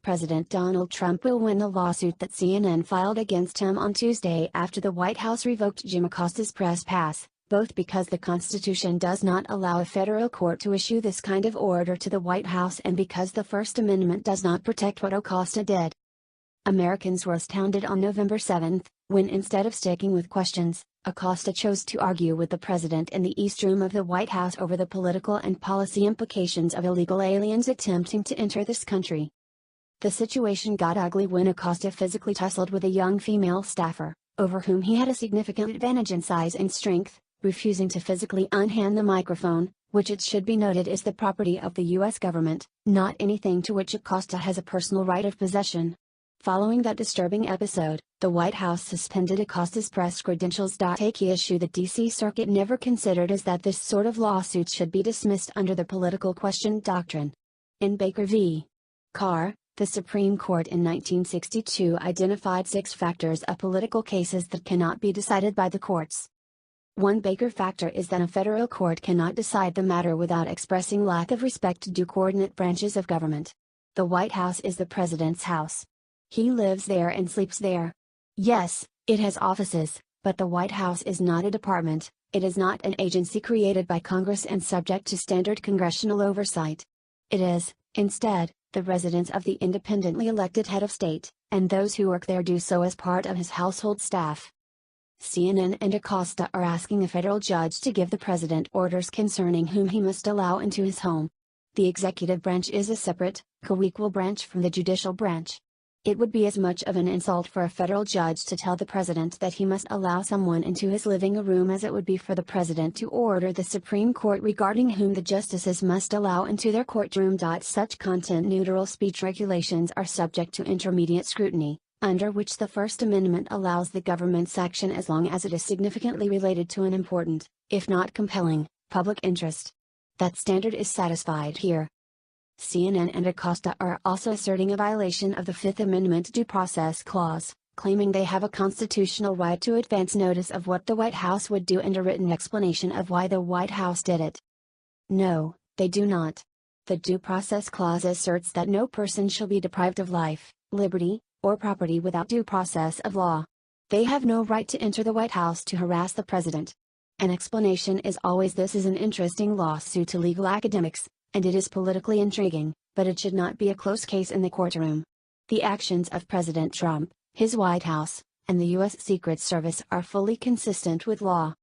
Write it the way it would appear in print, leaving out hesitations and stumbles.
President Donald Trump will win the lawsuit that CNN filed against him on Tuesday after the White House revoked Jim Acosta's press pass, both because the Constitution does not allow a federal court to issue this kind of order to the White House and because the First Amendment does not protect what Acosta did. Americans were astounded on November 7, when instead of sticking with questions, Acosta chose to argue with the president in the East Room of the White House over the political and policy implications of illegal aliens attempting to enter this country. The situation got ugly when Acosta physically tussled with a young female staffer, over whom he had a significant advantage in size and strength, refusing to physically unhand the microphone, which it should be noted is the property of the U.S. government, not anything to which Acosta has a personal right of possession. Following that disturbing episode, the White House suspended Acosta's press credentials. A key issue the D.C. Circuit never considered is that this sort of lawsuit should be dismissed under the political question doctrine. In Baker v. Carr, the Supreme Court in 1962 identified 6 factors of political cases that cannot be decided by the courts. One Baker factor is that a federal court cannot decide the matter without expressing lack of respect to due coordinate branches of government. The White House is the president's house. He lives there and sleeps there. Yes, it has offices, but the White House is not a department, it is not an agency created by Congress and subject to standard congressional oversight. It is, instead, the residence of the independently elected head of state, and those who work there do so as part of his household staff. CNN and Acosta are asking a federal judge to give the president orders concerning whom he must allow into his home. The executive branch is a separate, co-equal branch from the judicial branch. It would be as much of an insult for a federal judge to tell the president that he must allow someone into his living room as it would be for the president to order the Supreme Court regarding whom the justices must allow into their courtroom. Such content-neutral speech regulations are subject to intermediate scrutiny, under which the First Amendment allows the government's action as long as it is significantly related to an important, if not compelling, public interest. That standard is satisfied here. CNN and Acosta are also asserting a violation of the Fifth Amendment Due Process Clause, claiming they have a constitutional right to advance notice of what the White House would do and a written explanation of why the White House did it. No, they do not. The Due Process Clause asserts that no person shall be deprived of life, liberty, or property without due process of law. They have no right to enter the White House to harass the president. An explanation is always this is an interesting lawsuit to legal academics, and it is politically intriguing, but it should not be a close case in the courtroom. The actions of President Trump, his White House, and the U.S. Secret Service are fully consistent with law.